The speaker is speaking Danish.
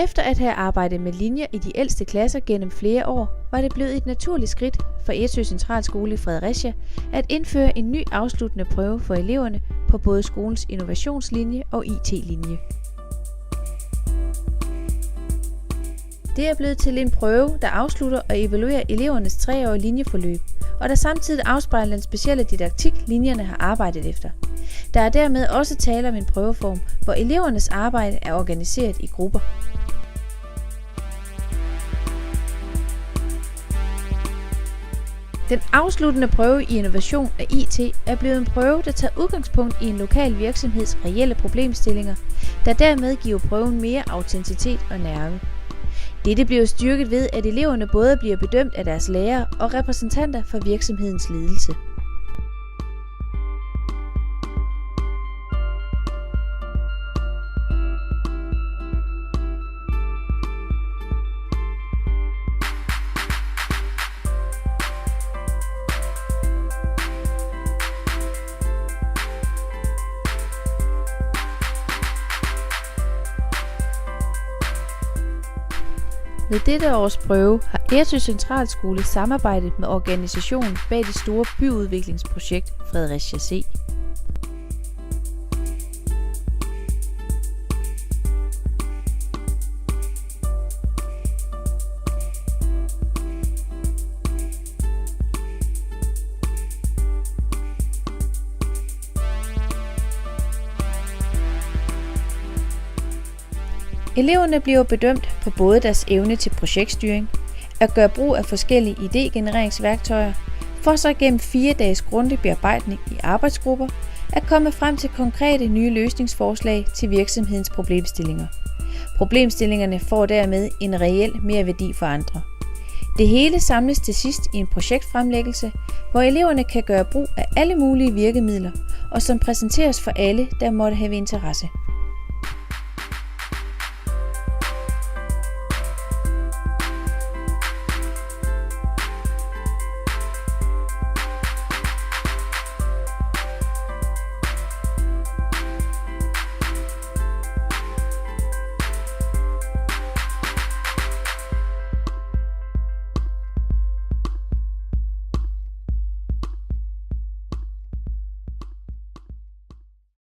Efter at have arbejdet med linjer i de ældste klasser gennem flere år, var det blevet et naturligt skridt for Ersø Centralskole i Fredericia at indføre en ny afsluttende prøve for eleverne på både skolens innovationslinje og IT-linje. Det er blevet til en prøve, der afslutter og evaluerer elevernes 3-årige linjeforløb, og der samtidig afspejler den specielle didaktik, linjerne har arbejdet efter. Der er dermed også tale om en prøveform, hvor elevernes arbejde er organiseret i grupper. Den afsluttende prøve i innovation af IT er blevet en prøve, der tager udgangspunkt i en lokal virksomheds reelle problemstillinger, der dermed giver prøven mere autenticitet og nerve. Dette bliver styrket ved, at eleverne både bliver bedømt af deres lærere og repræsentanter for virksomhedens ledelse. Ved dette års prøve har Ersø Centralskole samarbejdet med organisationen bag det store byudviklingsprojekt Fredericia C. Eleverne bliver bedømt på både deres evne til projektstyring, at gøre brug af forskellige idégenereringsværktøjer, for så gennem 4 dages grundig bearbejdning i arbejdsgrupper, at komme frem til konkrete nye løsningsforslag til virksomhedens problemstillinger. Problemstillingerne får dermed en reel merværdi for andre. Det hele samles til sidst i en projektfremlæggelse, hvor eleverne kan gøre brug af alle mulige virkemidler, og som præsenteres for alle, der måtte have interesse.